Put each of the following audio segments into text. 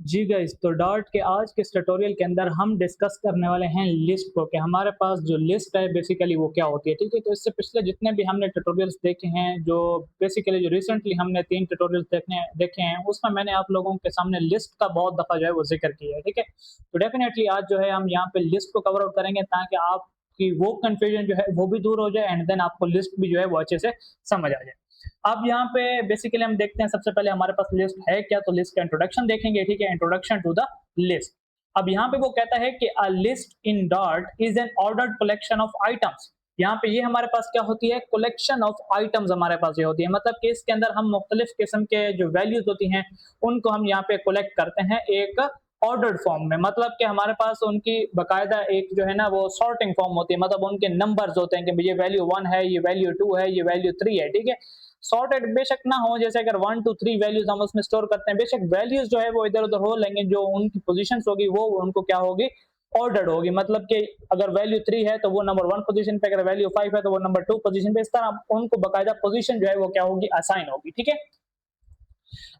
जी guys, तो dot के आज के इस ट्यूटोरियल के अंदर हम डिस्कस करने वाले हैं लिस्ट को कि हमारे पास जो लिस्ट है बेसिकली वो क्या होती है, ठीक है? तो इससे पिछले जितने भी हमने ट्यूटोरियल्स देखे हैं, जो बेसिकली जो रिसेंटली हमने 3 ट्यूटोरियल्स देखे हैं, उसमें मैंने आप लोगों के सामने लिस्ट का बहुत दफ़ा जो है वो ज़िक्र किया है, ठीक है? तो डेफिनिटली आज जो है हम यहाँ पे लिस्ट को कवर आउट करेंगे ताकि आपकी वो कन्फ्यूजन जो है वो भी दूर हो जाए एंड देन आपको लिस्ट भी जो है वो अच्छे से समझ आ जाए। अब यहाँ पे बेसिकली हम देखते हैं सबसे पहले हमारे पास लिस्ट है क्या, तो लिस्ट का इंट्रोडक्शन देखेंगे, ठीक है? Introduction to the list. अब यहाँ पे वो कहता है कि a list in dot is an ordered collection of items. यहाँ पे ये हमारे पास क्या होती है, कलेक्शन ऑफ आइटम्स हमारे पास ये होती है, मतलब कि इसके अंदर हम मुख्तलिफ किस्म के जो वैल्यूज होती हैं उनको हम यहाँ पे कलेक्ट करते हैं एक ऑर्डर्ड फॉर्म में। मतलब कि हमारे पास उनकी बकायदा एक जो है ना वो सॉर्टिंग फॉर्म होती है, मतलब उनके नंबर्स होते हैं कि ये वैल्यू 1 है, ये वैल्यू 2 है, ये वैल्यू 3 है, ठीक है? सॉर्टेड बेशक ना हो, जैसे अगर 1 टू 3 वैल्यूज हम उसमें स्टोर करते हैं, बेशक वैल्यूज जो है वो इधर उधर हो, लेकिन जो उनकी पोजीशंस होगी वो उनको क्या होगी, ऑर्डर्ड होगी। मतलब कि अगर वैल्यू 3 है तो वो नंबर 1 पोजीशन पे, अगर वैल्यू 5 है तो वो नंबर 2 पोजीशन पे। इस तरह उनको बकायदा पोजीशन जो है वो क्या होगी, असाइन होगी, ठीक है?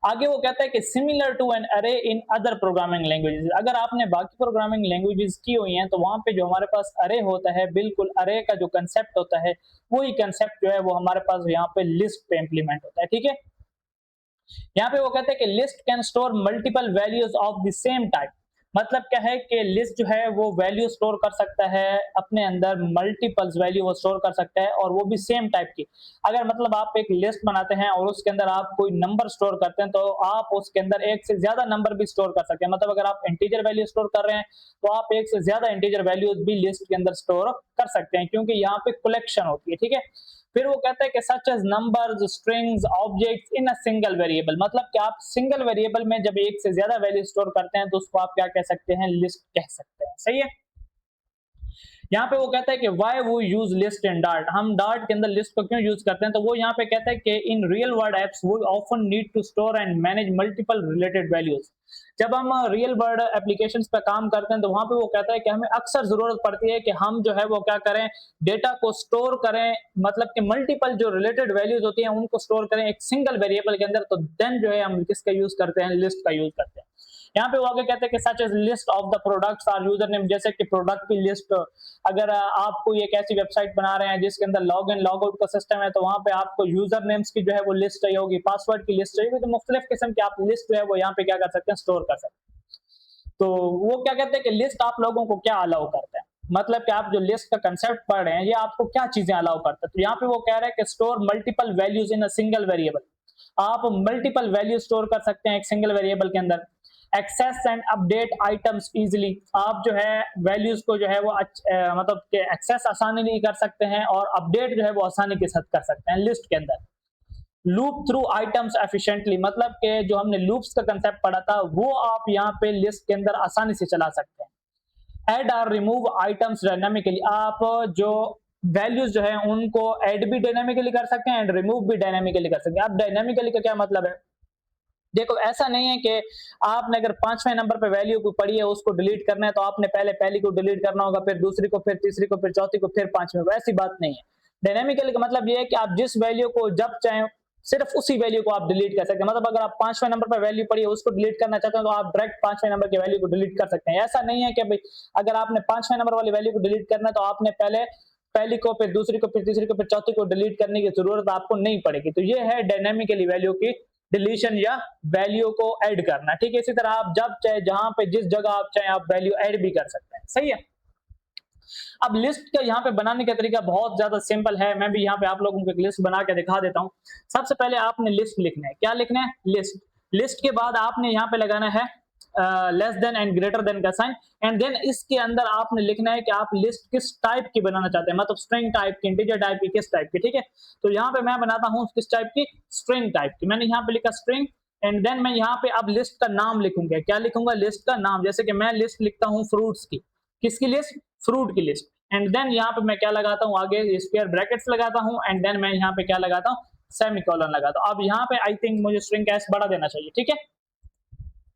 आगे वो कहता है कि सिमिलर टू एन अरे इन अदर प्रोग्रामिंग लैंग्वेजेस। अगर आपने बाकी प्रोग्रामिंग लैंग्वेजेस की हुई हैं तो वहां पे जो हमारे पास अरे होता है, बिल्कुल अरे का जो कंसेप्ट होता है वही कंसेप्ट जो है वो हमारे पास यहाँ पे लिस्ट पे इंप्लीमेंट होता है, ठीक है? यहाँ पे वो कहते हैं कि list can store multiple values of the same type. मतलब क्या है कि लिस्ट जो है वो वैल्यू स्टोर कर सकता है अपने अंदर, मल्टीपल्स वैल्यू वो स्टोर कर सकता है और वो भी सेम टाइप की। अगर मतलब आप एक लिस्ट बनाते हैं और उसके अंदर आप कोई नंबर स्टोर करते हैं तो आप उसके अंदर एक से ज्यादा नंबर भी स्टोर कर सकते हैं। मतलब अगर आप इंटीजर वैल्यू स्टोर कर रहे हैं तो आप एक से ज्यादा इंटीजर वैल्यूज भी लिस्ट के अंदर स्टोर कर सकते हैं, क्योंकि यहाँ पे कलेक्शन होती है, ठीक है? फिर वो कहता है कि such as numbers, strings, objects in a single variable. मतलब कि आप सिंगल वेरिएबल में जब एक से ज्यादा वैल्यू स्टोर करते हैं तो उसको आप क्या कह सकते हैं, लिस्ट कह सकते हैं, सही है? यहाँ पे वो कहता है कि व्हाई वो यूज लिस्ट इन डार्ट। हम डार्ट के अंदर लिस्ट को क्यों यूज करते हैं, तो वो यहाँ पे कहता है कि इन रियल वर्ल्ड एप्स वो often need to store and manage multiple related values. जब हम रियल वर्ल्ड एप्लीकेशंस पे काम करते हैं तो वहां पे वो कहता है कि हमें अक्सर जरूरत पड़ती है कि हम जो है वो क्या करें, डेटा को स्टोर करें, मतलब कि मल्टीपल जो रिलेटेड वैल्यूज होती हैं उनको स्टोर करें एक सिंगल वेरिएबल के अंदर। तो देन जो है हम किसका यूज करते हैं, लिस्ट का यूज करते हैं। यहाँ पे वो आगे कहते हैं कि such as list of the products or user name. जैसे कि प्रोडक्ट की लिस्ट, अगर आप कोई एक ऐसी वेबसाइट बना रहे हैं जिसके अंदर लॉग इन लॉग आउट का सिस्टम है तो वहां पे आपको यूजर नेम्स की जो है वो लिस्ट चाहिए होगी, पासवर्ड की लिस्ट चाहिए होगी, तो मुख्तलिफ किस्म की आप लिस्ट जो है वो यहाँ पे क्या कर सकते हैं, स्टोर कर सकते हैं। तो वो क्या कहते हैं कि लिस्ट आप लोगों को क्या अलाउ करता है, मतलब कि आप जो लिस्ट का कंसेप्ट पढ़ रहे हैं ये आपको क्या चीजें अलाउ करता है। तो यहाँ पे वो कह रहा है कि store multiple values in a single variable. आप मल्टीपल वैल्यू स्टोर कर सकते हैं एक सिंगल वेरिएबल के अंदर। Access and update items easily. आप जो है वैल्यूज को जो है वो मतलब कि एक्सेस आसानी कर सकते हैं और अपडेट जो है वो आसानी के साथ कर सकते हैं लिस्ट के अंदर। Loop through items efficiently. मतलब कि जो हमने लूप्स का कंसेप्ट पढ़ा था वो आप यहाँ पे लिस्ट के अंदर आसानी से चला सकते हैं। ऐड और रिमूव आइटम्स डायनामिकली। आप जो वैल्यूज जो है उनको ऐड भी डायनामिकली कर सकते हैं एंड रिमूव भी डायनामिकली कर सकते हैं। आप डायनामिकली का क्या मतलब है, देखो ऐसा नहीं है कि आपने अगर 5वें नंबर पे वैल्यू को पढ़ी है उसको डिलीट करना है तो आपने पहले पहली को डिलीट करना होगा, फिर दूसरी को, फिर तीसरी को, फिर चौथी को, फिर 5वीं को। ऐसी बात नहीं है। डायनामिकली का मतलब ये है कि आप जिस वैल्यू को जब चाहें सिर्फ उसी वैल्यू को आप डिलीट कर सकते हैं। मतलब अगर आप 5वें नंबर पर वैल्यू पढ़ी है उसको डिलीट करना चाहते हैं तो आप डायरेक्ट 5वें नंबर की वैल्यू को डिलीट कर सकते हैं। ऐसा नहीं है कि भाई अगर आपने 5वें नंबर वाली वैल्यू को डिलीट करना है तो आपने पहले पहली को, फिर दूसरी को, फिर तीसरी को, फिर चौथी को डिलीट करने की जरूरत आपको नहीं पड़ेगी। तो ये है डायनामिकली वैल्यू की डिलीशन या वैल्यू को ऐड करना, ठीक है? इसी तरह आप जब चाहे जहां पे जिस जगह आप चाहे आप वैल्यू ऐड भी कर सकते हैं, सही है? अब लिस्ट का यहाँ पे बनाने का तरीका बहुत ज्यादा सिंपल है। मैं भी यहाँ पे आप लोगों को एक लिस्ट बना के दिखा देता हूँ। सबसे पहले आपने लिस्ट लिखना है। क्या लिखना है, लिस्ट। लिस्ट के बाद आपने यहाँ पे लगाना है less than and greater than का साइन, एंड देन इसके अंदर आपने लिखना है कि आप लिस्ट किस टाइप की बनाना चाहते हैं, मतलब स्ट्रिंग टाइप की, इंटीजर टाइप की, किस टाइप की, ठीक है? तो यहाँ पे मैं बनाता हूँ किस टाइप की, स्ट्रिंग टाइप की। मैंने यहाँ पे लिखा स्ट्रिंग, एंड देन मैं यहाँ पे अब लिस्ट का नाम लिखूंगा। क्या लिखूंगा, लिस्ट का नाम। जैसे कि मैं लिस्ट लिखता हूँ फ्रूट्स की। किसकी लिस्ट, फ्रूट की लिस्ट। एंड देन यहाँ पे मैं क्या लगाता हूँ, आगे स्क्वायर ब्रैकेट्स लगाता हूँ, एंड देन मैं यहाँ पे क्या लगाता हूँ, सेमीकोलन लगाता हूँ। अब यहाँ पे आई थिंक मुझे स्ट्रिंग का एस बढ़ा देना चाहिए, ठीक है?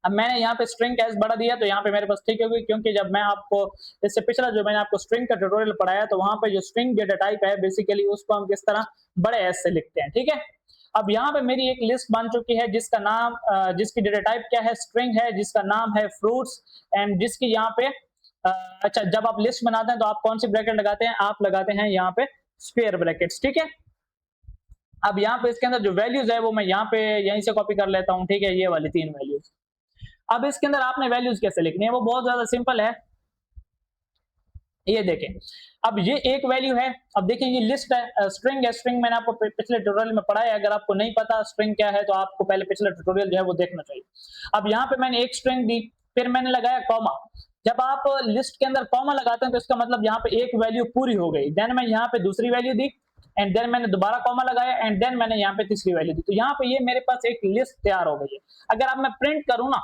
अब मैंने यहाँ पे स्ट्रिंग कैस बढ़ा दिया तो यहाँ पे मेरे पास ठीक होगी, क्योंकि जब मैं आपको इससे पिछला जो मैंने आपको स्ट्रिंग का ट्यूटोरियल पढ़ाया तो वहां पे जो स्ट्रिंग डेटा टाइप है बेसिकली उसको हम किस तरह बड़े एस से लिखते हैं, ठीक है? अब यहाँ पे मेरी एक लिस्ट बन चुकी है जिसका नाम जिसकी डेटा टाइप क्या है, स्ट्रिंग है, जिसका नाम है फ्रूट्स एंड जिसकी यहाँ पे अच्छा, जब आप लिस्ट बनाते हैं तो आप कौन सी ब्रैकेट लगाते हैं, आप लगाते हैं यहाँ पे स्क्वायर ब्रैकेट्स, ठीक है। अब यहाँ पे इसके अंदर जो वैल्यूज है वो मैं यहाँ पे यहीं से कॉपी कर लेता हूँ, ठीक है, ये वाली 3 वैल्यूज। अब इसके अंदर आपने वैल्यूज कैसे लिखनी है, वो बहुत ज्यादा सिंपल है। ये देखें, अब ये एक वैल्यू है, अब देखें ये लिस्ट है, स्ट्रिंग है, स्ट्रिंग मैंने आपको पिछले ट्यूटोरियल में पढ़ाया है, अगर आपको नहीं पता स्ट्रिंग क्या है तो आपको पहले पिछला ट्यूटोरियल जो है वो देखना चाहिए। अब यहाँ पे मैंने एक स्ट्रिंग दी, फिर मैंने लगाया कॉमा। जब आप लिस्ट के अंदर कॉमा लगाते हैं तो इसका मतलब यहाँ पे एक वैल्यू पूरी हो गई, देन मैं यहाँ पे दूसरी वैल्यू दी एंड देन मैंने दोबारा कॉमा लगाया एंड देन मैंने यहाँ पे तीसरी वैल्यू दी, तो यहाँ पे ये मेरे पास एक लिस्ट तैयार हो गई है। अगर अब मैं प्रिंट करूँ ना,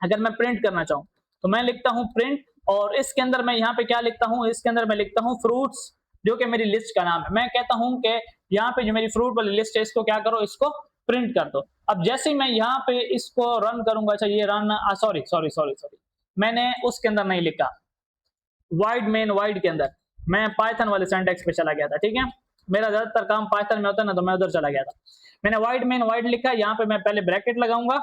अगर मैं प्रिंट करना चाहूँ तो मैं लिखता हूँ प्रिंट, और इसके अंदर मैं यहाँ पे क्या लिखता हूँ, इसके अंदर मैं लिखता हूँ फ्रूट्स, जो कि मेरी लिस्ट का नाम है। मैं कहता हूँ कि यहाँ पे जो मेरी फ्रूट वाली लिस्ट है इसको क्या करो, इसको प्रिंट कर दो। अब जैसे ही मैं यहाँ पे इसको रन करूंगा, अच्छा ये run, sorry sorry sorry sorry, मैंने उसके अंदर नहीं लिखा, वाइड मेन वाइड के अंदर मैं पाइथन वाले सिंटैक्स पे चला गया था, ठीक है, मेरा ज्यादातर काम पाइथन में होता है ना, तो मैं उधर चला गया था। मैंने वाइड मेन वाइड लिखा, यहाँ पे मैं पहले ब्रैकेट लगाऊंगा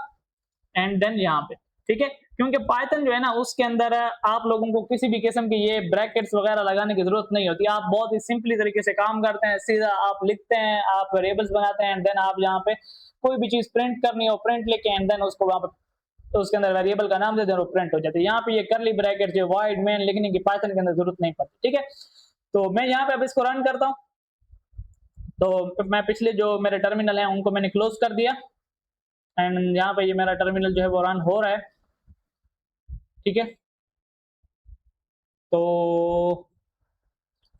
एंड देन यहाँ पे, ठीक है, क्योंकि पाइथन जो है ना उसके अंदर आप लोगों को किसी भी किस्म की ये ब्रैकेट्स वगैरह लगाने की जरूरत नहीं होती, आप बहुत ही सिंपली तरीके से काम करते हैं, सीधा आप लिखते हैं, आप वेरिएबल्स बनाते हैं एंड देन आप यहाँ पे कोई भी चीज प्रिंट करनी हो प्रिंट लिखे एंड देन उसको वहां पे तो उसके अंदर वेरिएबल का नाम दे दें और प्रिंट हो जाती है। यहाँ पे ये करली ब्रैकेट जो वाइड मेन लिखने की पाइथन के अंदर जरूरत नहीं पड़ती, ठीक है। तो मैं यहाँ पे अब इसको रन करता हूँ, तो मैं पिछले जो मेरे टर्मिनल है उनको मैंने क्लोज कर दिया एंड यहाँ पे ये मेरा टर्मिनल जो है वो रन हो रहा है, ठीक है। तो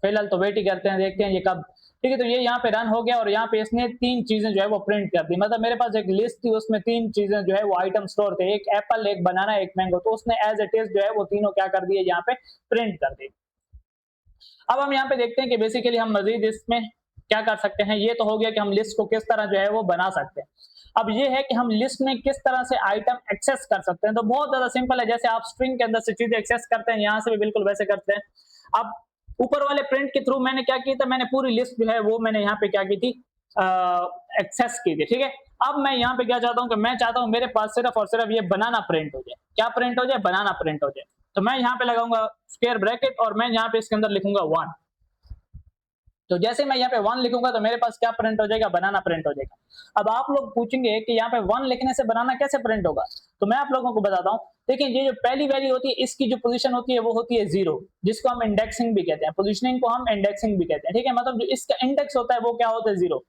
फिलहाल तो वेट ही करते हैं, देखते हैं ये कब, ठीक है। तो ये यहाँ पे रन हो गया और यहाँ पे इसने 3 चीजें जो है वो प्रिंट कर दी, मतलब मेरे पास एक लिस्ट थी उसमें 3 चीजें जो है वो आइटम स्टोर थे, एक एप्पल, एक बनाना, एक मैंगो, तो उसने एज इट इज जो है वो तीनों क्या कर दिए, यहाँ पे प्रिंट कर दी। अब हम यहाँ पे देखते हैं कि बेसिकली हम मजीद इसमें क्या कर सकते हैं। ये तो हो गया कि हम लिस्ट को किस तरह जो है वो बना सकते हैं। अब ये है कि हम लिस्ट में किस तरह से आइटम एक्सेस कर सकते हैं, तो बहुत ज्यादा सिंपल है, जैसे आप स्ट्रिंग के अंदर से चीजें एक्सेस करते हैं यहाँ से भी बिल्कुल वैसे करते हैं। अब ऊपर वाले प्रिंट के थ्रू मैंने क्या किया था, मैंने पूरी लिस्ट जो है वो मैंने यहाँ पे क्या की थी, एक्सेस की थी, ठीक है। अब मैं यहाँ पे क्या चाहता हूँ कि मैं चाहता हूँ मेरे पास सिर्फ और सिर्फ ये बनाना प्रिंट हो जाए, क्या प्रिंट हो जाए, बनाना प्रिंट हो जाए। तो मैं यहाँ पे लगाऊंगा स्क्वायर ब्रैकेट और मैं यहाँ पे इसके अंदर लिखूंगा 1। तो जैसे मैं यहाँ पे 1 लिखूंगा तो मेरे पास क्या प्रिंट हो जाएगा, बनाना प्रिंट हो जाएगा। अब आप लोग पूछेंगे कि यहाँ पे 1 लिखने से बनाना कैसे प्रिंट होगा, तो मैं आप लोगों को बताता हूँ। देखिए ये जो पहली वैल्यू होती है इसकी जो पोजीशन होती है वो होती है 0, जिसको हम इंडेक्सिंग भी कहते हैं, पोजीशनिंग को हम इंडेक्सिंग भी कहते हैं, ठीक है, मतलब जो इसका इंडेक्स होता है वो क्या होता है 0।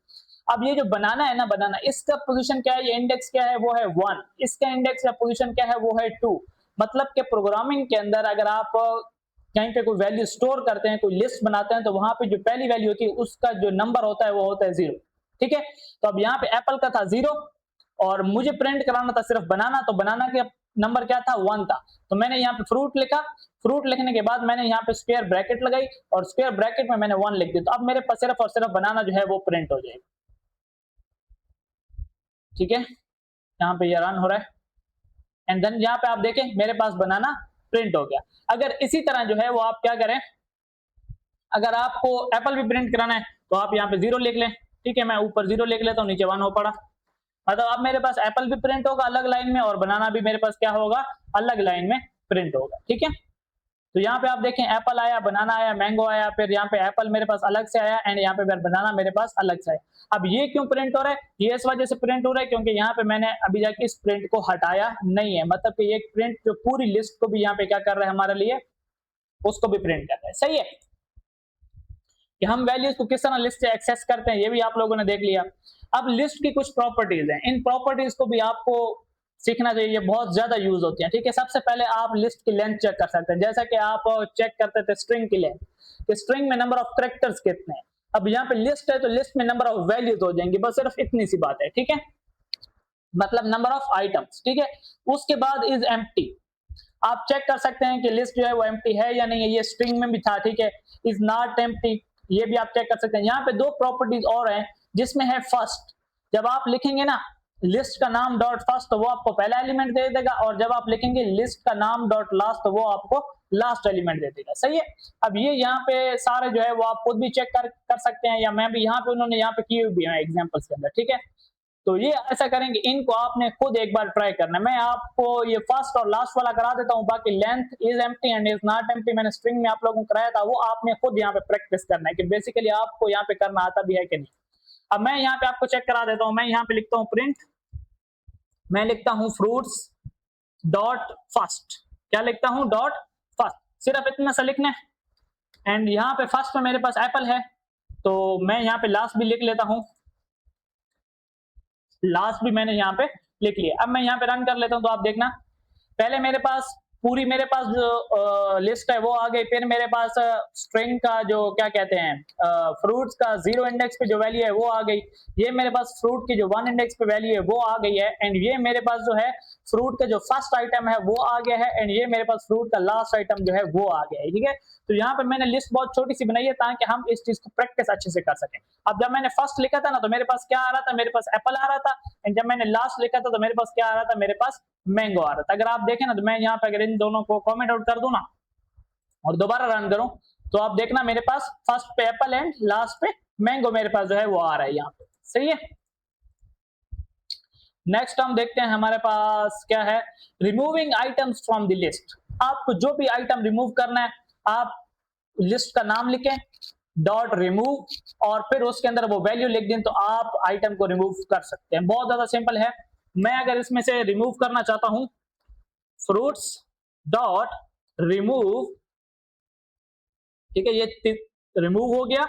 अब ये जो बनाना है ना, बनाना, इसका पोजीशन क्या है, ये इंडेक्स क्या है, वो है 1, इसका इंडेक्स या पोजीशन क्या है, वो है 2। मतलब कि प्रोग्रामिंग के अंदर अगर आप कहीं पे कोई वैल्यू स्टोर करते हैं, कोई लिस्ट बनाते हैं, तो वहां पे जो पहली वैल्यू होती है उसका जो नंबर होता है वो होता है 0, ठीक है। तो अब यहाँ पे एप्पल का था 0 और मुझे प्रिंट कराना था सिर्फ बनाना, तो बनाना का नंबर क्या था, 1 था। तो मैंने यहाँ पे फ्रूट लिखा, फ्रूट लिखने के बाद मैंने यहाँ पे स्क्वायर ब्रैकेट लगाई और स्क्वायर ब्रैकेट में मैंने 1 लिख दिया, तो अब मेरे पास सिर्फ और सिर्फ बनाना जो है वो प्रिंट हो जाएगा, ठीक है। यहाँ पे ये रन हो रहा है एंड देन यहाँ पे आप देखें मेरे पास बनाना प्रिंट हो गया। अगर इसी तरह जो है वो आप क्या करें, अगर आपको एप्पल भी प्रिंट कराना है तो आप यहाँ पे 0 लिख लें, ठीक है, मैं ऊपर 0 लिख लेता हूँ, नीचे 1 हो पड़ा, मतलब अब मेरे पास एप्पल भी प्रिंट होगा अलग लाइन में और बनाना भी मेरे पास क्या होगा, अलग लाइन में प्रिंट होगा, ठीक है। तो यहाँ पे आप देखें एप्पल आया, बनाना आया, मैंगो आया, फिर यहाँ पे एप्पल मेरे पास अलग से आया एंड यहाँ पे बनाना मेरे पास अलग से आया। अब ये क्यों प्रिंट हो रहा है, ये इस वजह से प्रिंट हो रहा है क्योंकि यहाँ पे मैंने अभी जाके इस प्रिंट को हटाया नहीं है, मतलब कि ये प्रिंट जो पूरी लिस्ट को भी यहाँ पे क्या कर रहा है हमारे लिए, उसको भी प्रिंट कर रहा है, सही है। कि हम वैल्यूज को किस तरह लिस्ट से एक्सेस करते हैं ये भी आप लोगों ने देख लिया। अब लिस्ट की कुछ प्रॉपर्टीज हैं, इन प्रॉपर्टीज को भी आपको सीखना चाहिए, बहुत ज्यादा यूज होती है, ठीक है। सबसे पहले आप लिस्ट की लेंथ चेक कर सकते हैं, जैसा कि आप चेक करते थे स्ट्रिंग की लेंथ, कि स्ट्रिंग में नंबर ऑफ कैरेक्टर्स कितने हैं। अब यहाँ पे लिस्ट है तो लिस्ट में नंबर ऑफ वैल्यूज हो जाएंगी, बस सिर्फ इतनी सी बात है, ठीक है, मतलब नंबर ऑफ आइटम्स, ठीक है। उसके बाद इज एम्प्टी, आप चेक कर सकते हैं कि लिस्ट जो है वो एम्प्टी है या नहीं है, ये स्ट्रिंग में भी था, ठीक है। इज नॉट एम्प्टी, ये भी आप चेक कर सकते हैं। यहाँ पे 2 प्रॉपर्टीज और हैं जिसमें है फर्स्ट, जब आप लिखेंगे ना लिस्ट का नाम डॉट फर्स्ट तो वो आपको पहला एलिमेंट दे देगा, और जब आप लिखेंगे लिस्ट का नाम डॉट लास्ट तो वो आपको लास्ट एलिमेंट दे देगा, सही है। अब ये यहाँ पे सारे जो है वो आप खुद भी चेक कर सकते हैं, या मैं भी यहाँ पे उन्होंने यहाँ पे किए भी हैं एग्जांपल्स के अंदर, ठीक है। तो ये ऐसा करेंगे, इनको आपने खुद एक बार ट्राई करना है। मैं आपको ये फर्स्ट और लास्ट वाला करा देता हूँ, बाकी length is empty and is not empty मैंने स्ट्रिंग में आप लोगों को कराया था, वो आपने खुद यहाँ पे प्रैक्टिस करना है कि बेसिकली आपको यहाँ पे करना आता भी है कि नहीं। अब मैं यहाँ पे आपको चेक करा देता हूँ। मैं यहाँ पे लिखता हूँ प्रिंट, मैं लिखता हूँ फ्रूट्स डॉट फर्स्ट, क्या लिखता हूँ, डॉट फर्स्ट, सिर्फ इतना सा लिखना है। एंड यहाँ पे फर्स्ट में मेरे पास एप्पल है, तो मैं यहाँ पे लास्ट भी लिख लेता हूँ, लास्ट भी मैंने यहाँ पे लिख लिया। अब मैं यहाँ पे रन कर लेता हूँ, तो आप देखना पहले मेरे पास पूरी मेरे पास जो लिस्ट है वो आ गई, फिर मेरे पास स्ट्रिंग का जो क्या कहते हैं फ्रूट्स का 0 इंडेक्स पे जो वैल्यू है वो आ गई, ये मेरे पास फ्रूट की जो 1 इंडेक्स पे वैल्यू है वो आ गई है, एंड ये मेरे पास जो है फ्रूट का जो फर्स्ट आइटम है वो आ गया है, एंड ये मेरे पास फ्रूट का लास्ट आइटम जो है वो आ गया है, ठीक है। तो यहाँ पे मैंने लिस्ट बहुत छोटी सी बनाई है ताकि हम इस चीज को प्रैक्टिस अच्छे से कर सकें। अब जब मैंने फर्स्ट लिखा था ना, तो मेरे पास क्या आ रहा था, मेरे पास एप्पल आ रहा था, एंड जब मैंने लास्ट लिखा था तो मेरे पास क्या आ रहा था, मेरे पास मैंगो आ रहा था। अगर आप देखें ना, तो मैं यहाँ पे अगर इन दोनों को कमेंट आउट कर दूं ना और दोबारा रन करूं, तो आप देखना मेरे पास फर्स्ट पे एप्पल एंड लास्ट पे मैंगो मेरे पास जो है वो आ रहा है यहाँ पे, सही है। नेक्स्ट हम देखते हैं हमारे पास क्या है, removing items from the list. आपको जो भी आइटम रिमूव करना है, आप लिस्ट का नाम लिखें, डॉट रिमूव, और फिर उसके अंदर वो वैल्यू लिख दें, तो आप आइटम को रिमूव कर सकते हैं। बहुत ज्यादा सिंपल है। मैं अगर इसमें से रिमूव करना चाहता हूं, फ्रूट्स डॉट रिमूव, ठीक है, ये रिमूव हो गया,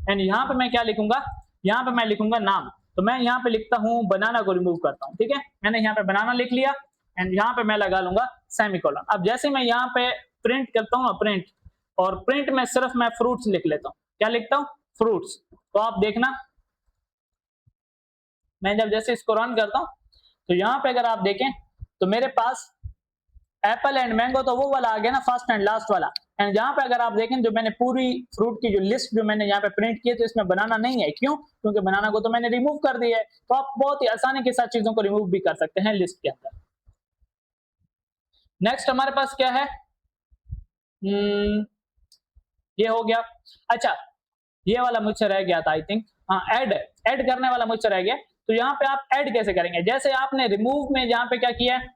एंड यहां पे मैं क्या लिखूंगा, यहां पे मैं लिखूंगा नाम, तो मैं यहां पे लिखता हूं बनाना को रिमूव करता हूं, ठीक है। मैंने यहां पे बनाना लिख लिया, एंड यहां पे मैं लगा लूंगा सेमीकोलन। अब जैसे मैं यहां पे प्रिंट करता हूं, प्रिंट, और प्रिंट में सिर्फ मैं फ्रूट्स लिख लेता हूं, क्या लिखता हूं, फ्रूट्स, तो आप देखना मैं जब जैसे इसको रन करता हूं, तो यहां पे अगर आप देखें तो मेरे पास एप्पल एंड मैंगो तो वो वाला आ गया ना, फर्स्ट एंड लास्ट वाला, एंड यहाँ पे अगर आप देखें जो मैंने पूरी फ्रूट की जो लिस्ट जो मैंने यहाँ पे प्रिंट की है, तो इसमें बनाना नहीं है, क्यों, क्योंकि बनाना को तो मैंने रिमूव कर दिया है। तो आप बहुत ही आसानी के साथ चीजों को रिमूव भी कर सकते हैं लिस्ट के अंदर। नेक्स्ट हमारे पास क्या है, ये हो गया। अच्छा, ये वाला मुझसे रह गया था आई थिंक, हाँ, ऐड करने वाला मुझसे रह गया। तो यहाँ पे आप ऐड कैसे करेंगे, जैसे आपने रिमूव में यहाँ पे क्या किया है,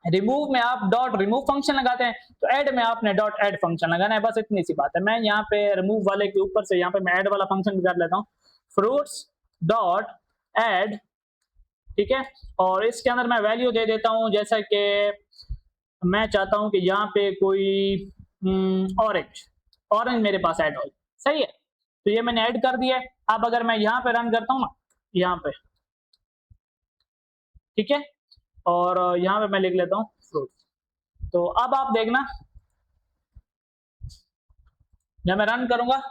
रिमूव में आप डॉट रिमूव फंक्शन लगाते हैं, तो ऐड में आपने डॉट ऐड फंक्शन लगाना है, बस इतनी सी बात है। मैं यहाँ पे रिमूव वाले के ऊपर से यहाँ पे मैं ऐड वाला फंक्शन भी कर लेता हूँ, फ्रूट्स डॉट ऐड, ठीक है, और इसके अंदर मैं वैल्यू दे देता हूँ, जैसा कि मैं चाहता हूँ कि यहाँ पे कोई ऑरेंज मेरे पास ऐड हो, सही है। तो ये मैंने ऐड कर दिया है। अब अगर मैं यहाँ पे रन करता हूँ ना, यहाँ पे, ठीक है, और यहाँ पे मैं लिख लेता हूँ फ्रूट, तो अब आप देखना जब मैं रन करूंगा,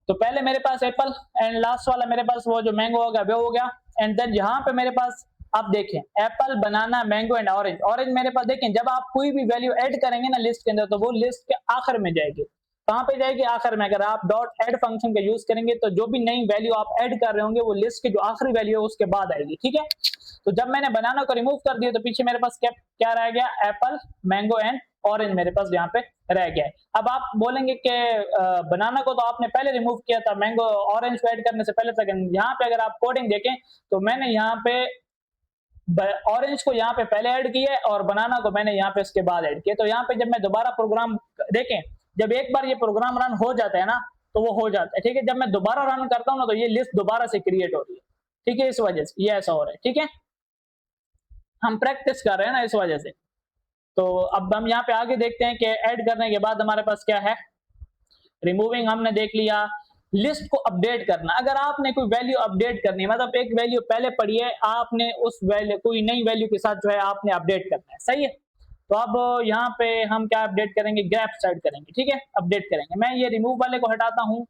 तो पहले मेरे पास एप्पल एंड लास्ट वाला मेरे पास वो जो मैंगो हो गया वो हो गया, एंड देन यहाँ पे मेरे पास आप देखें Apple, banana, mango and orange. Orange मेरे पास देखें, जब आप कोई भी वैल्यू ऐड करेंगे ना लिस्ट के अंदर, तो वो लिस्ट के आखिर में जाएगी। कहां पे जाएगी, आखिर में। अगर आप डॉट ऐड फंक्शन का यूज करेंगे, तो जो भी नई वैल्यू आप ऐड कर रहे होंगे वो लिस्ट की जो आखिरी वैल्यू है उसके बाद आएगी, ठीक है। तो जब मैंने बनाना को रिमूव कर दिया, तो पीछे मेरे पास क्या रह गया, एप्पल, मैंगो एंड ऑरेंज मेरे पास यहाँ पे रह गया है। अब आप बोलेंगे कि बनाना को तो आपने पहले रिमूव किया था, मैंगो ऑरेंज को ऐड करने से पहले तक। यहाँ पे अगर आप कोडिंग देखें, तो मैंने यहाँ पे ऑरेंज को यहाँ पे पहले ऐड किया है और बनाना को मैंने यहाँ पे इसके बाद ऐड किया। तो यहाँ पे जब मैं दोबारा प्रोग्राम देखें, जब एक बार ये प्रोग्राम रन हो जाता है ना, तो वो हो जाता है, ठीक है। जब मैं दोबारा रन करता हूँ ना, तो ये लिस्ट दोबारा से क्रिएट हो रही है, ठीक है, इस वजह से ये ऐसा हो रहा है, ठीक है। हम प्रैक्टिस कर रहे हैं ना, इस वजह से। तो अब हम यहाँ पे आगे देखते हैं कि ऐड करने के बाद हमारे पास क्या है, रिमूविंग हमने देख लिया। लिस्ट को अपडेट करना, अगर आपने कोई वैल्यू अपडेट करनी है, मतलब एक वैल्यू पहले पड़ी है, आपने उस वैल्यू कोई नई वैल्यू के साथ जो है आपने अपडेट करना है, सही है। तो अब यहाँ पे हम क्या अपडेट करेंगे, ग्राफ साइड करेंगे, ठीक है, अपडेट करेंगे। मैं ये रिमूव वाले को हटाता हूँ,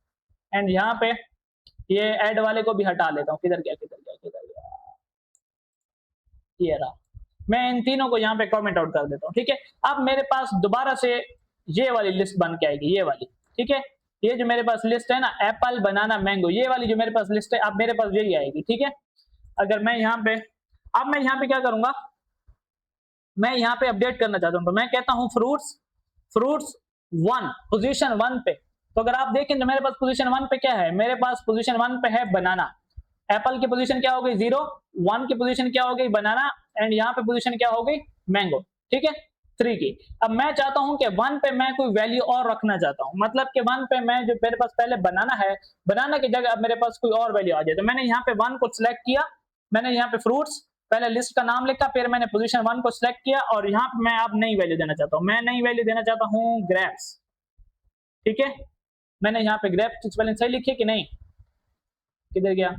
एंड यहाँ पे ये ऐड वाले को भी हटा लेता हूँ। किधर गया, ये रहा। मैं इन तीनों को यहाँ पे कमेंट आउट कर देता हूँ, ठीक है। अब मेरे पास दोबारा से ये वाली लिस्ट बन के आएगी, ये वाली, ठीक है। ये जो मेरे पास लिस्ट है ना, एप्पल, बनाना, मैंगो, ये वाली जो मेरे पास लिस्ट है, अब मेरे पास यही आएगी, ठीक है। अगर मैं यहाँ पे, अब मैं यहाँ पे क्या करूंगा, मैं यहाँ पे अपडेट करना चाहता हूँ, तो मैं कहता हूँ फ्रूट्स 1 पोजीशन 1 पे। तो अगर आप देखें तो मेरे पास पोजीशन 1 पे क्या है, मेरे पास पोजीशन 1 पे है बनाना। एप्पल की पोजीशन क्या हो गई 0, 1 की पोजीशन क्या हो गई बनाना, एंड यहाँ पे पोजीशन क्या हो गई मैंगो, ठीक है 3 की। अब मैं चाहता हूं कि 1 पे मैं कोई वैल्यू और रखना चाहता हूं, मतलब कि 1 पे मैं जो मेरे पास पहले बनाना है, बनाना की जगह अब मेरे पास कोई और वैल्यू आ जाए। तो मैंने यहाँ पे 1 को सिलेक्ट किया, मैंने यहाँ पे फ्रूट्स पहले लिस्ट का नाम लिखा, फिर मैंने पोजीशन 1 को सिलेक्ट किया और यहाँ पे मैं अब नई वैल्यू देना चाहता हूँ, मैं नई वैल्यू देना चाहता हूँ ग्रेप्स, ठीक है। मैंने यहाँ पे ग्रेप्स की स्पेलिंग सही लिखी है कि नहीं, किधर गया,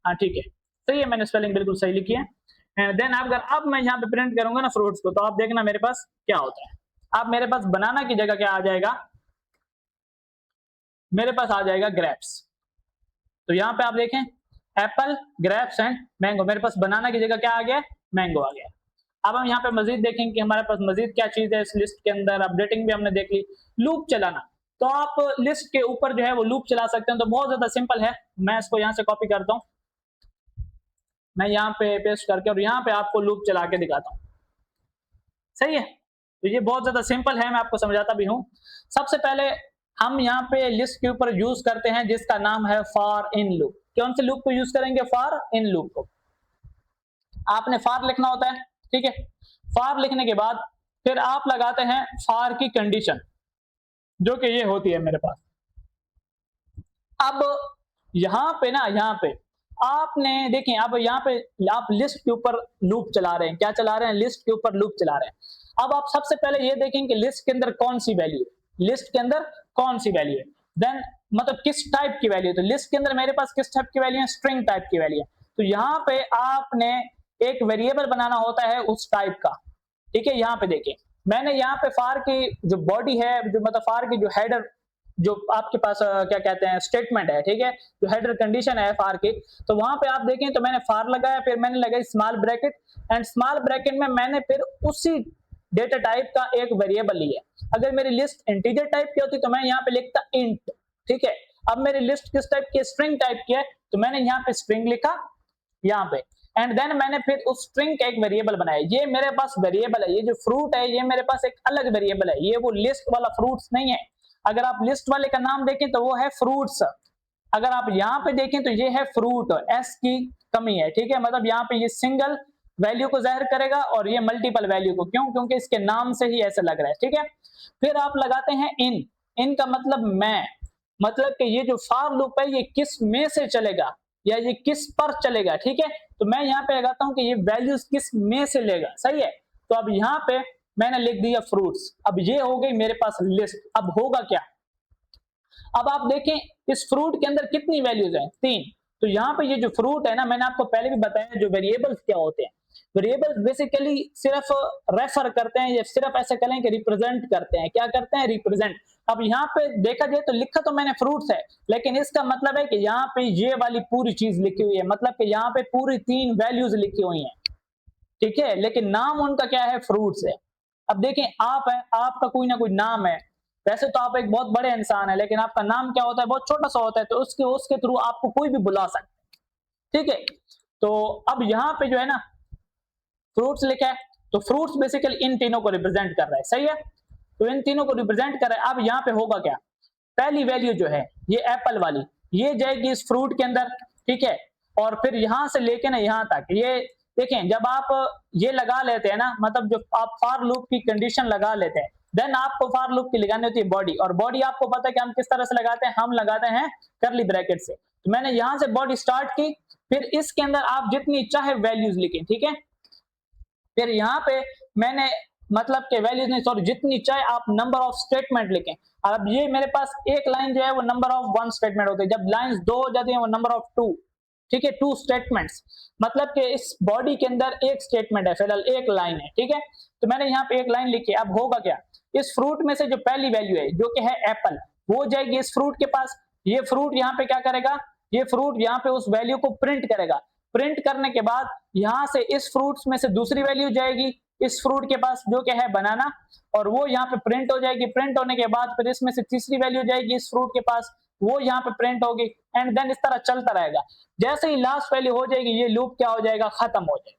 हाँ ठीक है सही है, मैंने स्पेलिंग बिल्कुल सही लिखी है। एंड देन अगर अब मैं यहाँ पे प्रिंट करूंगा ना फ्रूट्स को, तो आप देखना मेरे पास क्या होता है। अब मेरे पास बनाना की जगह क्या आ जाएगा, मेरे पास आ जाएगा ग्रेप्स। तो यहाँ पे आप देखें एप्पल ग्रेप्स एंड मैंगो, मेरे पास बनाना की जगह क्या आ गया, मैंगो आ गया। अब हम यहाँ पे मजीद देखेंगे कि हमारे पास मजीद क्या चीज है इस लिस्ट के अंदर। अपडेटिंग भी हमने देख ली, लूप चलाना, तो आप लिस्ट के ऊपर जो है वो लूप चला सकते हैं। तो बहुत ज्यादा सिंपल है, मैं इसको यहाँ से कॉपी करता हूँ, मैं यहाँ पे पेस्ट करके और यहाँ पे आपको लूप चला के दिखाता हूँ, सही है। तो ये बहुत ज्यादा सिंपल है, मैं आपको समझाता भी हूँ। सबसे पहले हम यहाँ पे लिस्ट के ऊपर यूज करते हैं जिसका नाम है फॉर इन लूप। कौन से लूप को यूज करेंगे, फॉर इन लूप को। आपने फॉर लिखना होता है, ठीक है। फॉर लिखने के बाद फिर आप लगाते हैं फॉर की कंडीशन, जो कि ये होती है मेरे पास। अब यहाँ पे ना, यहाँ पे आपने देखिए, अब यहाँ पे आप लिस्ट के ऊपर लूप चला रहे हैं, क्या चला रहे हैं, लिस्ट के ऊपर लूप चला रहे हैं। अब आप सबसे पहले ये देखें कि लिस्ट के अंदर कौन सी वैल्यू है, लिस्ट के अंदर कौन सी वैल्यू है, देन मतलब किस टाइप की वैल्यू है। तो लिस्ट के अंदर मेरे पास किस टाइप की वैल्यू है, स्ट्रिंग टाइप की वैल्यू है। तो यहाँ पे आपने एक वेरिएबल बनाना होता है उस टाइप का, ठीक है। यहाँ पे देखिए मैंने यहाँ पे फार की जो बॉडी है, जो मतलब फार की जो हेडर, जो आपके पास क्या कहते हैं स्टेटमेंट है, ठीक है, जो हेडर कंडीशन है फार की, तो वहां पे आप देखें तो मैंने फार लगाया, फिर मैंने लगाई small bracket, and small bracket में मैंने फिर उसी डेटा टाइप का एक वेरिएबल लिया। अगर मेरी लिस्ट इंटीजर टाइप की होती तो मैं यहाँ पे लिखता इंट, ठीक है। अब मेरी लिस्ट किस टाइप की, स्ट्रिंग टाइप की है, तो मैंने यहाँ पे स्ट्रिंग लिखा यहाँ पे, एंड देन मैंने फिर उस स्ट्रिंग का एक वेरिएबल बनाया। ये मेरे पास वेरिएबल है, ये जो फ्रूट है ये मेरे पास एक अलग वेरिएबल है, ये वो लिस्ट वाला फ्रूट्स नहीं है। अगर आप लिस्ट वाले का नाम देखें तो वो है फ्रूट्स, अगर आप यहाँ पे देखें तो ये है फ्रूट, एस की कमी है, ठीक है। मतलब यहाँ पे ये सिंगल वैल्यू को जाहिर करेगा और ये मल्टीपल वैल्यू को, क्यों, क्योंकि इसके नाम से ही ऐसा लग रहा है, ठीक है। फिर आप लगाते हैं इन, इन का मतलब मैं, मतलब कि ये जो फॉर लूप है ये किस में से चलेगा या ये किस पर चलेगा, ठीक है। तो मैं यहाँ पे लगाता हूँ कि ये वैल्यूज किस में से लेगा, सही है। तो अब यहाँ पे मैंने लिख दिया फ्रूट्स, अब ये हो गई मेरे पास लिस्ट। अब होगा क्या, अब आप देखें इस फ्रूट के अंदर कितनी वैल्यूज हैं, 3। तो यहाँ पे ये जो फ्रूट है ना, मैंने आपको पहले भी बताया जो वेरिएबल्स क्या होते हैं, वेरिएबल्स बेसिकली सिर्फ रेफर करते हैं या सिर्फ ऐसे करें कि रिप्रेजेंट करते हैं, क्या करते हैं, रिप्रेजेंट। अब यहाँ पे देखा जाए तो लिखा तो मैंने फ्रूट्स है, लेकिन इसका मतलब है कि यहाँ पे ये वाली पूरी चीज लिखी हुई है, मतलब कि यहाँ पे पूरी 3 वैल्यूज लिखी हुई हैं, ठीक है, लेकिन नाम उनका क्या है, फ्रूट्स है। अब देखें आप है, आपका कोई ना कोई नाम है, वैसे तो आप एक बहुत बड़े इंसान है, लेकिन आपका नाम क्या होता है, बहुत छोटा सा होता है, तो उसके उसके थ्रू आपको कोई भी बुला सकता है, ठीक है। तो अब यहाँ पे जो है ना फ्रूट्स लिखा है, तो फ्रूट्स बेसिकली इन तीनों को रिप्रेजेंट कर रहा है, सही है। तो इन तीनों को रिप्रेजेंट कर रहा है। अब यहाँ पे होगा क्या, पहली वैल्यू जो है ये एप्पल वाली, ये जाएगी इस फ्रूट के अंदर, ठीक है। और फिर यहां से लेके ना यहाँ तक, ये देखें जब आप ये लगा लेते हैं ना, मतलब जो आप फॉर लूप की कंडीशन लगा लेते हैं, देन आपको फॉर लूप की लगानी होती है बॉडी, और बॉडी आपको पता है कि हम किस तरह से लगाते हैं, हम लगाते हैं करली ब्रैकेट से। तो मैंने यहां से बॉडी स्टार्ट की, फिर इसके अंदर आप जितनी चाहे वैल्यूज लिखें, ठीक है। फिर यहाँ पे मैंने मतलब के वैल्यूज नहीं, सॉरी, जितनी चाहे आप नंबर ऑफ स्टेटमेंट लिखें। अब ये मेरे पास एक लाइन जो है वो नंबर ऑफ 1 स्टेटमेंट होती है, जब लाइंस 2 हो जाती है वो नंबर ऑफ 2, ठीक है, 2 स्टेटमेंट्स, मतलब कि इस बॉडी के अंदर एक स्टेटमेंट है, फिलहाल एक लाइन है, ठीक है। तो मैंने यहाँ पे एक लाइन लिखी। अब होगा क्या, इस फ्रूट में से जो पहली वैल्यू है जो कि है एप्पल, वो जाएगी इस फ्रूट के पास, ये फ्रूट यहाँ पे क्या करेगा, ये फ्रूट यहाँ पे उस वैल्यू को प्रिंट करेगा, प्रिंट करने के बाद यहां से इस फ्रूट्स में से दूसरी वैल्यू जाएगी इस फ्रूट के पास जो कि है बनाना, और वो यहाँ पे प्रिंट हो जाएगी। प्रिंट होने के बाद फिर इसमें से तीसरी वैल्यू जाएगी इस फ्रूट के पास, वो यहाँ पे प्रिंट होगी, एंड देन इस तरह चलता रहेगा। जैसे ही लास्ट वैल्यू हो जाएगी ये लूप क्या हो जाएगा, खत्म हो जाएगा,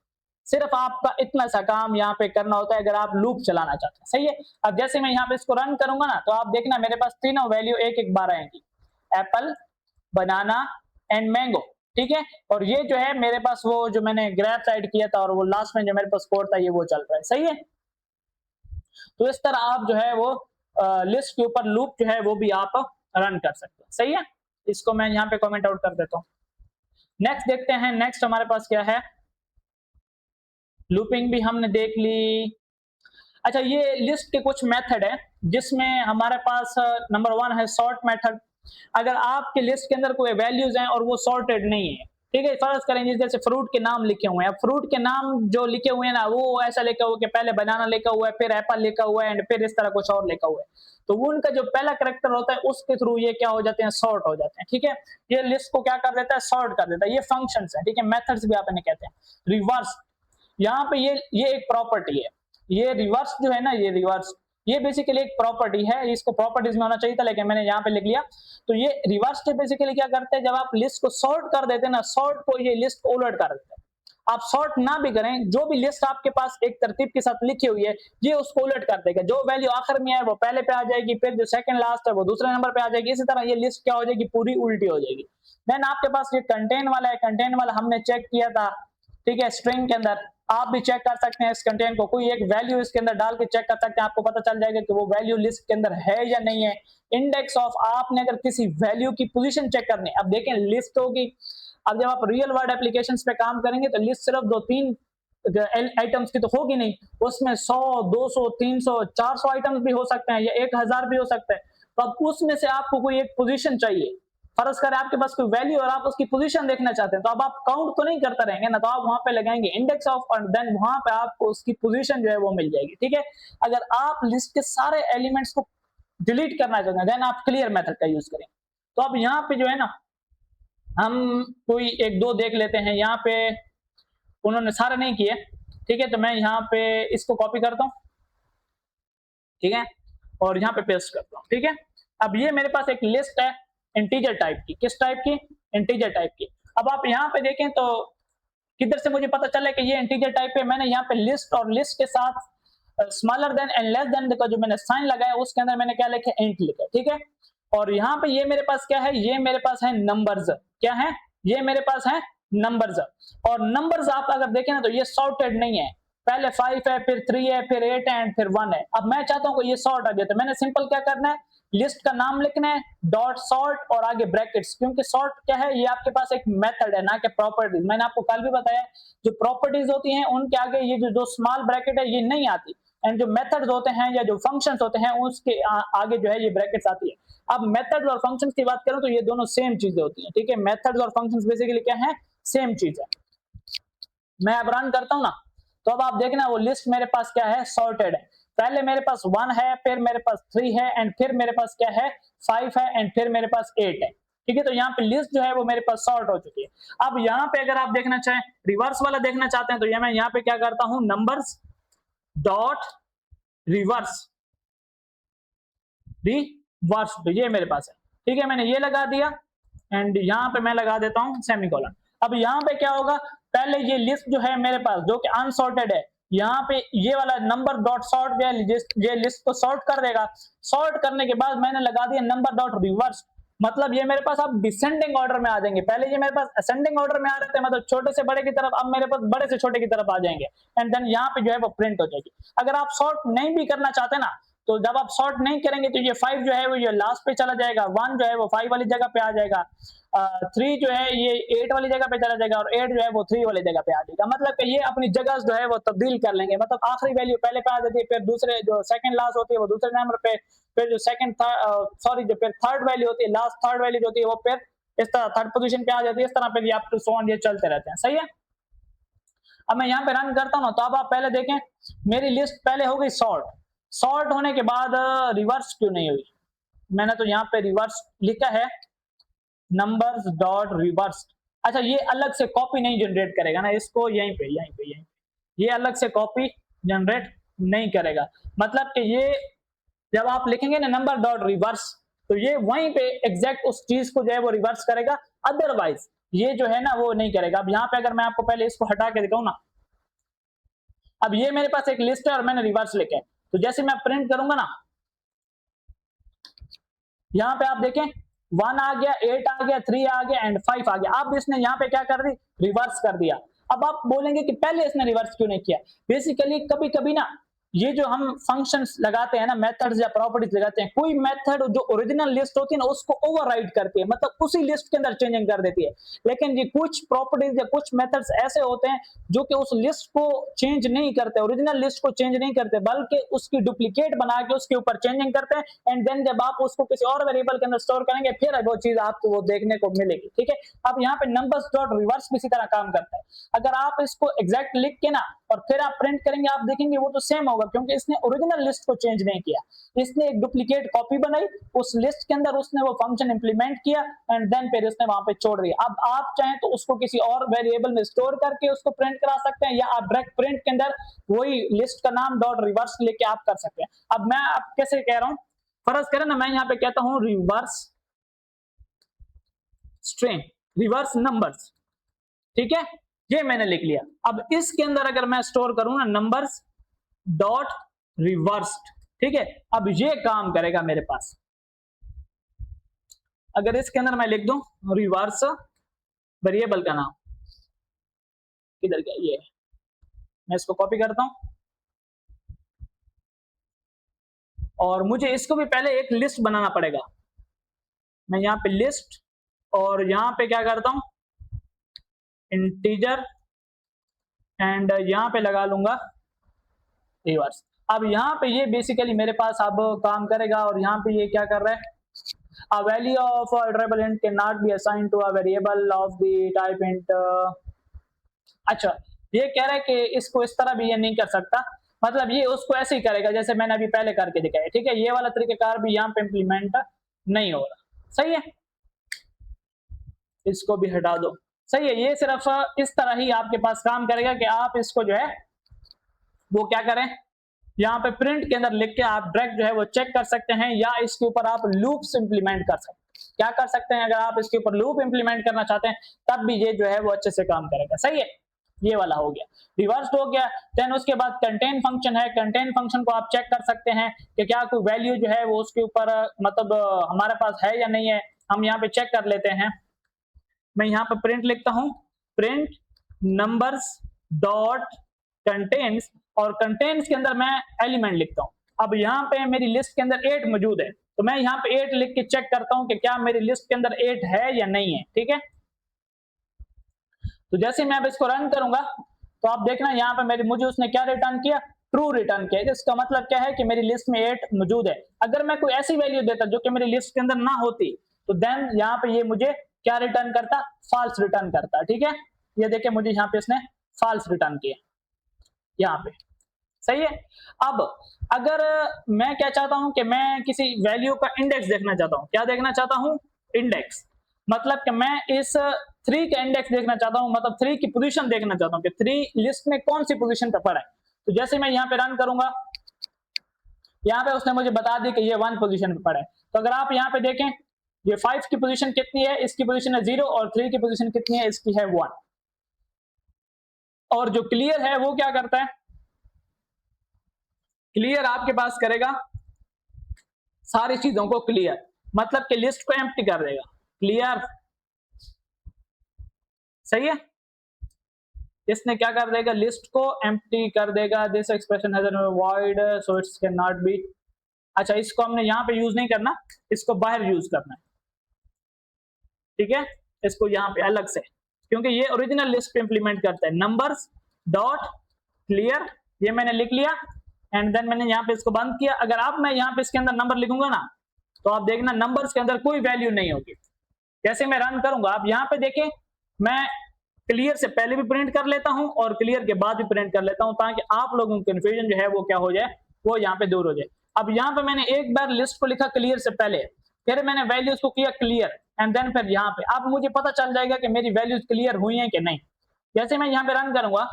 सिर्फ आपका इतना सा काम यहाँ पे करना होता है अगर आप लूप चलाना चाहते हैं, सही है। अब जैसे मैं यहाँ पे इसको रन करूंगा ना, तो आप देखना मेरे पास तीनों वैल्यू एक एक बार आएंगी, एप्पल, बनाना एंड मैंगो, ठीक है। और ये जो है मेरे पास वो जो मैंने ग्राफ राइट किया था और वो लास्ट में जो मेरे पास कोड था ये वो चल रहा है, सही है। तो इस तरह आप जो है वो लिस्ट के ऊपर लूप जो है वो भी आप रन कर सकते हैं, सही है। इसको मैं यहाँ पे कमेंट आउट कर देता हूँ। नेक्स्ट देखते हैं, नेक्स्ट हमारे पास क्या है, लूपिंग भी हमने देख ली। अच्छा, ये लिस्ट के कुछ मेथड है जिसमें हमारे पास नंबर 1 है सॉर्ट मेथड। अगर आपके लिस्ट के अंदर कोई वैल्यूज हैं और वो सॉर्टेड नहीं है, ठीक है, फर्ज करें जैसे फ्रूट के नाम लिखे हुए हैं, फ्रूट के नाम जो लिखे हुए हैं ना वो ऐसा लिखा हुआ है कि पहले बनाना लिखा हुआ है, फिर एप्पल लिखा हुआ है एंड फिर इस तरह कुछ और लिखा हुआ है, तो वो उनका जो पहला कैरेक्टर होता है उसके थ्रू ये क्या हो जाते हैं, सॉर्ट हो जाते हैं, ठीक है। ये लिस्ट को क्या कर देता है, सॉर्ट कर देता है। ये फंक्शंस है, ठीक है, मेथड्स भी आप इन्हें कहते हैं। रिवर्स, यहाँ पे ये एक प्रॉपर्टी है, ये रिवर्स जो है ना, ये रिवर्स ये बेसिकली एक प्रॉपर्टी है, इसको प्रॉपर्टीज में होना चाहिए था लेकिन मैंने यहाँ पे लिख लिया। तो ये रिवर्स बेसिकली क्या करते हैं, जब आप लिस्ट को सॉर्ट कर देते हैं ना, सॉर्ट को ये लिस्ट को उलट कर देते हैं। आप सॉर्ट ना भी करें, जो भी लिस्ट आपके पास एक तरतीब के साथ लिखी हुई है ये उसको उलट कर देगा। जो वैल्यू आखिर में है वो पहले पे आ जाएगी, फिर जो सेकंड लास्ट है वो दूसरे नंबर पे आ जाएगी। इसी तरह ये लिस्ट क्या हो जाएगी, पूरी उल्टी हो जाएगी। देन आपके पास ये कंटेन वाला है, कंटेन वाला हमने चेक किया था, ठीक है, स्ट्रिंग के अंदर। आप भी चेक कर सकते हैं इस कंटेंट को, कोई एक वैल्यू इसके अंदर डाल के चेक कर सकते हैं, आपको पता चल जाएगा कि वो वैल्यू लिस्ट के अंदर है या नहीं है। इंडेक्स ऑफ, आपने अगर किसी वैल्यू की पोजीशन चेक करनी है, अब देखें लिस्ट होगी, अब जब आप रियल वर्ल्ड एप्लीकेशंस पे काम करेंगे तो लिस्ट सिर्फ 2-3 आइटम्स की तो होगी नहीं, उसमें 100, 200, 300, 400 आइटम्स भी हो सकते हैं या 1000 भी हो सकते हैं। तो अब उसमें से आपको कोई एक पोजीशन चाहिए, फर्ज करें आपके पास कोई वैल्यू और आप उसकी पोजीशन देखना चाहते हैं, तो अब आप काउंट तो नहीं करते रहेंगे ना, तो आप वहां पे लगाएंगे इंडेक्स ऑफ और देन वहां पे आपको उसकी पोजीशन जो है वो मिल जाएगी, ठीक है। अगर आप लिस्ट के सारे एलिमेंट्स को डिलीट करना चाहते हैं देन आप क्लियर मेथड का यूज करें। तो अब यहाँ पे जो है ना, हम कोई एक दो देख लेते हैं। यहाँ पे उन्होंने सारे नहीं किए, ठीक है, तो मैं यहाँ पे इसको कॉपी करता हूँ, ठीक है, और यहाँ पे पेस्ट करता हूँ, ठीक है। अब ये मेरे पास एक लिस्ट है इंटीजर टाइप की, किस टाइप की, इंटीजर टाइप की। अब आप यहाँ पे देखें तो किधर से मुझे पता चला कि ये इंटीजर टाइप है, मैंने यहाँ पे लिस्ट और लिस्ट के साथ smaller than and less than का जो मैंने साइन लगाया उसके अंदर मैंने क्या लिखा, इंट लिखा, ठीक है। और यहाँ पे ये मेरे पास क्या है, ये मेरे पास है नंबर्स, क्या है, ये मेरे पास है नंबर्स। और नंबर्स आप अगर देखें ना तो ये सॉर्टेड नहीं है, पहले 5 है, फिर 3 है, फिर 8 है एंड फिर 1 है। अब मैं चाहता हूँ कि ये सॉर्ट आ जाए, तो मैंने सिंपल क्या करना है, लिस्ट का नाम लिखना है, डॉट सॉर्ट और आगे ब्रैकेट्स, क्योंकि सॉर्ट क्या है, ये आपके पास एक मेथड है ना कि प्रॉपर्टीज। मैंने आपको कल भी बताया जो प्रॉपर्टीज होती हैं उनके आगे ये जो स्मॉल ब्रैकेट है ये नहीं आती, एंड जो मेथड्स होते हैं या जो फंक्शंस होते हैं उसके आगे जो है ये ब्रैकेट्स आती है। अब मेथड्स और फंक्शंस की बात करूं तो ये दोनों सेम चीजें होती हैं, ठीक है। मेथड्स और फंक्शंस बेसिकली क्या है, सेम चीज है। मैं अब रन करता हूं ना, तो अब आप देखना वो लिस्ट मेरे पास क्या है, सॉर्टेड है। पहले मेरे पास 1 है, फिर मेरे पास 3 है एंड फिर मेरे पास क्या है, 5 है एंड फिर मेरे पास 8 है, ठीक है। तो यहाँ पे लिस्ट जो है वो मेरे पास सॉर्ट हो चुकी है। अब यहाँ पे अगर आप देखना चाहें, रिवर्स वाला देखना चाहते हैं, तो ये मैं यहाँ पे क्या करता हूं, नंबर्स डॉट रिवर्स, रिवर्स, तो ये मेरे पास है, ठीक है। मैंने ये लगा दिया एंड यहाँ पे मैं लगा देता हूँ सेमीकोलन। अब यहाँ पे क्या होगा, पहले ये लिस्ट जो है मेरे पास जो कि अनसॉर्टेड है, यहाँ पे ये वाला नंबर डॉट सॉर्ट जो है ये लिस्ट को सॉर्ट कर देगा। सॉर्ट करने के बाद मैंने लगा दिया नंबर डॉट रिवर्स, मतलब ये मेरे पास अब डिसेंडिंग ऑर्डर में आ जाएंगे। पहले ये मेरे पास असेंडिंग ऑर्डर में आ रहे थे, मतलब छोटे से बड़े की तरफ, अब मेरे पास बड़े से छोटे की तरफ आ जाएंगे एंड देन यहाँ पे जो है वो प्रिंट हो जाएगी। अगर आप सॉर्ट नहीं भी करना चाहते ना, तो जब आप सॉर्ट नहीं करेंगे तो ये 5 जो है वो ये लास्ट पे चला जाएगा, 1 जो है वो 5 वाली जगह पे आ जाएगा, 3 जो है ये 8 वाली जगह पे चला जाएगा और 8 जो है वो 3 वाली जगह पे आ जाएगा। मतलब कि ये अपनी जगह जो है वो तब्दील कर लेंगे, मतलब आखिरी वैल्यू पहले पे आ जाती है, फिर दूसरे जो सेकंड लास्ट होती है वो दूसरे नंबर पे, फिर जो सेकंड सॉरी जो फिर थर्ड वैल्यू होती है, लास्ट थर्ड वैल्यू जो होती है वो फिर इस तरह थर्ड पोजीशन पे आ जाती है। इस तरह पे ये अप टू सो ऑन ये चलते रहते हैं, सही है। अब मैं यहाँ पे रन करता हूँ, तो अब आप पहले देखें मेरी लिस्ट पहले हो गई सॉर्ट, सॉर्ट होने के बाद रिवर्स क्यों नहीं हुई, मैंने तो यहाँ पे रिवर्स लिखा है नंबर्स डॉट रिवर्स। अच्छा, ये अलग से कॉपी नहीं जनरेट करेगा ना, इसको यहीं पे ये अलग से कॉपी जनरेट नहीं करेगा। मतलब कि ये जब आप लिखेंगे ना नंबर डॉट रिवर्स, तो ये वहीं पे एग्जैक्ट उस चीज को जो है वो रिवर्स करेगा, अदरवाइज ये जो है ना वो नहीं करेगा। अब यहाँ पे अगर मैं आपको पहले इसको हटा के दिखाऊं ना, अब ये मेरे पास एक लिस्ट है और मैंने रिवर्स लिखा है, तो जैसे मैं प्रिंट करूंगा ना, यहाँ पे आप देखें 1 आ गया, 8 आ गया, 3 आ गया एंड 5 आ गया। अब इसने यहाँ पे क्या कर दी, रिवर्स कर दिया। अब आप बोलेंगे कि पहले इसने रिवर्स क्यों नहीं किया। बेसिकली कभी कभी ना ये जो हम फंक्शंस लगाते हैं ना, मेथड्स या प्रॉपर्टीज लगाते हैं, कोई मेथड जो ओरिजिनल लिस्ट होती है ना उसको ओवरराइड करती है, मतलब उसी लिस्ट के अंदर चेंजिंग कर देती है। लेकिन ये कुछ प्रॉपर्टीज या कुछ मेथड्स ऐसे होते हैं जो कि उस लिस्ट को चेंज नहीं करते, ओरिजिनल लिस्ट को चेंज नहीं करते, बल्कि उसकी डुप्लीकेट बना के उसके ऊपर चेंजिंग करते हैं एंड देन जब आप उसको किसी और वेरिएबल के अंदर स्टोर करेंगे फिर वो चीज आपको वो देखने को मिलेगी। ठीक है, अब यहाँ पे नंबर्स डॉट रिवर्स भी इसी तरह काम करता है। अगर आप इसको एग्जैक्ट लिख के ना और फिर आप प्रिंट करेंगे, आप देखेंगे वो तो सेम होगा, क्योंकि इसने ओरिजिनल लिस्ट को चेंज नहीं किया, इसने एक डुप्लीकेट कॉपी बनाई, उस लिस्ट के अंदर उसने वो फंक्शन इंप्लीमेंट किया एंड देन फिर उसने वहां पे छोड़ दिया। अब आप चाहें तो उसको किसी और वेरिएबल में स्टोर करके उसको प्रिंट करा सकते हैं, या आप डायरेक्ट प्रिंट के अंदर वही लिस्ट का नाम डॉट रिवर्स लेके आप कर सकते हैं। अब मैं आप कैसे कह रहा हूं, फर्ज करें ना मैं यहाँ पे कहता हूं रिवर्स स्ट्रिंग, रिवर्स नंबर्स, ठीक है, ये मैंने लिख लिया। अब इसके अंदर अगर मैं स्टोर करूं ना नंबर्स डॉट रिवर्स्ड, ठीक है, अब ये काम करेगा मेरे पास। अगर इसके अंदर मैं लिख दूं रिवर्स वेरिएबल का नाम, किधर गया ये, मैं इसको कॉपी करता हूं और मुझे इसको भी पहले एक लिस्ट बनाना पड़ेगा। मैं यहाँ पे लिस्ट और यहाँ पे क्या करता हूं इंटीजर एंड यहाँ पे लगा लूंगा रिवर्स। अब यहाँ पे ये बेसिकली मेरे पास अब काम करेगा और यहाँ पे ये क्या कर रहा है, a value of a iterable int cannot be assigned to a variable of the type int। अच्छा, ये कह रहा है कि इसको इस तरह भी ये नहीं कर सकता, मतलब ये उसको ऐसे ही करेगा जैसे मैंने अभी पहले करके दिखाया। ठीक है, ये वाला तरीकेकार भी यहाँ पे इंप्लीमेंट नहीं हो रहा। सही है, इसको भी हटा दो। सही है, ये सिर्फ इस तरह ही आपके पास काम करेगा कि आप इसको जो है वो क्या करें, यहाँ पे प्रिंट के अंदर लिख के आप डायरेक्ट जो है वो चेक कर सकते हैं, या इसके ऊपर आप लूप्स इंप्लीमेंट कर सकते हैं। क्या कर सकते हैं, अगर आप इसके ऊपर लूप इंप्लीमेंट करना चाहते हैं तब भी ये जो है वो अच्छे से काम करेगा। सही है, ये वाला हो गया, रिवर्स्ड हो गया। देन उसके बाद कंटेन फंक्शन है, कंटेन फंक्शन को आप चेक कर सकते हैं कि क्या कोई वैल्यू जो है वो उसके ऊपर मतलब हमारे पास है या नहीं है, हम यहाँ पे चेक कर लेते हैं। मैं यहाँ पे प्रिंट लिखता हूँ, प्रिंट नंबर्स डॉट कंटेन्स, और कंटेन्स के अंदर मैं एलिमेंट लिखता हूँ। अब यहाँ पे मेरी लिस्ट के अंदर 8 मौजूद है, तो मैं यहाँ पे 8 लिख के चेक करता हूँ कि क्या मेरी लिस्ट के अंदर 8 है या नहीं है। ठीक है, तो जैसे मैं अब इसको रन करूंगा तो आप देखना यहाँ पे मेरी मुझे उसने क्या रिटर्न किया, ट्रू रिटर्न किया। इसका मतलब क्या है कि मेरी लिस्ट में 8 मौजूद है। अगर मैं कोई ऐसी वैल्यू देता जो कि मेरी लिस्ट के अंदर ना होती तो देन यहाँ पे ये मुझे क्या रिटर्न करता, फॉल्स रिटर्न करता। ठीक है, ये देखिए मुझे यहाँ पे इसने फॉल्स रिटर्न किया यहाँ पे। सही है, अब अगर मैं क्या चाहता हूं कि मैं किसी वैल्यू का इंडेक्स देखना चाहता हूं, क्या देखना चाहता हूं, इंडेक्स, मतलब कि मैं इस 3 का इंडेक्स देखना चाहता हूं, मतलब 3 की पोजीशन देखना चाहता हूं कि 3 लिस्ट में कौन सी पोजीशन पे पड़ा है। तो जैसे मैं यहाँ पे रन करूंगा, यहाँ पे उसने मुझे बता दी कि ये 1 पोजीशन पे पड़ा है। तो अगर आप यहाँ पे देखें ये 5 की पोजीशन कितनी है, इसकी पोजीशन है 0, और 3 की पोजीशन कितनी है, इसकी है 1। और जो क्लियर है वो क्या करता है, क्लियर आपके पास करेगा सारी चीजों को क्लियर, मतलब कि लिस्ट को एम्प्टी कर देगा, क्लियर। सही है, इसने क्या कर देगा, लिस्ट को एम्प्टी कर देगा। This expression has a void so it's can not be. अच्छा, इसको हमने यहाँ पे यूज नहीं करना, इसको बाहर यूज करना है। ठीक है, इसको यहाँ पे अलग से, क्योंकि ये ओरिजिनल लिस्ट पे इंप्लीमेंट करता है। नंबर्स डॉट क्लियर, ये मैंने लिख लिया एंड देन मैंने यहाँ पे इसको बंद किया। अगर आप मैं यहाँ पे इसके अंदर नंबर लिखूंगा ना तो आप देखना नंबर्स के अंदर कोई वैल्यू नहीं होगी। जैसे मैं रन करूंगा, आप यहाँ पे देखें, मैं क्लियर से पहले भी प्रिंट कर लेता हूं और क्लियर के बाद भी प्रिंट कर लेता हूं, ताकि आप लोगों को कंफ्यूजन जो है वो क्या हो जाए, वो यहाँ पे दूर हो जाए। अब यहाँ पे मैंने एक बार लिस्ट को लिखा क्लियर से पहले, फिर मैंने वैल्यूज को किया क्लियर एंड देन फिर यहाँ पे अब मुझे पता चल जाएगा कि मेरी वैल्यूज क्लियर हुई हैं कि नहीं। जैसे मैं यहाँ पे रन करूंगा,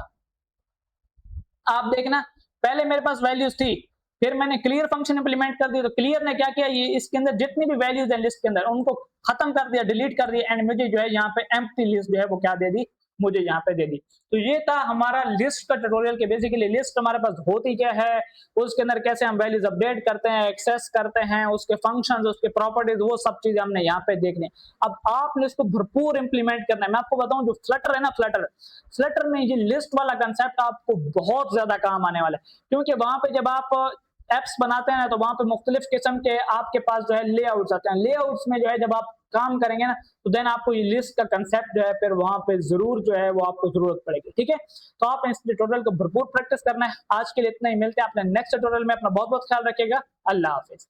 आप देखना पहले मेरे पास वैल्यूज थी, फिर मैंने क्लियर फंक्शन इंप्लीमेंट कर दिया, तो क्लियर ने क्या किया, ये इसके अंदर जितनी भी वैल्यूज है लिस्ट के अंदर उनको खत्म कर दिया, डिलीट कर दिया एंड मुझे जो है यहाँ पे एम्प्टी लिस्ट जो है वो क्या दे दी, मुझे यहाँ पे दे दी। तो ये था हमारा लिस्ट का ट्यूटोरियल कि बेसिकली लिस्ट हमारे पास होती क्या है, उसके अंदर कैसे हम वैल्यूज अपडेट करते हैं, एक्सेस करते हैं, उसके फंक्शंस, उसके प्रॉपर्टीज, वो सब चीजें हमने यहाँ पे देखनी है। अब आपने इसको भरपूर इंप्लीमेंट करना है। मैं आपको बताऊं, जो फ्लटर है ना, फ्लटर में ये लिस्ट वाला कंसेप्ट आपको बहुत ज्यादा काम आने वाला है, क्योंकि वहां पे जब आप एप्स बनाते हैं तो वहां पे मुख्तलिफ किस्म के आपके पास जो है लेआउट्स आते हैं। लेआउट्स में जो है जब आप काम करेंगे ना, तो देन आपको ये लिस्ट का कंसेप्ट जो है फिर वहां पे जरूर जो है वो आपको जरूरत पड़ेगी। ठीक है, तो आप इस ट्यूटोरियल को भरपूर प्रैक्टिस करना है। आज के लिए इतना ही, मिलते हैं अपने नेक्स्ट ट्यूटोरियल में। अपना बहुत बहुत ख्याल रखिएगा। अल्लाह हाफिज।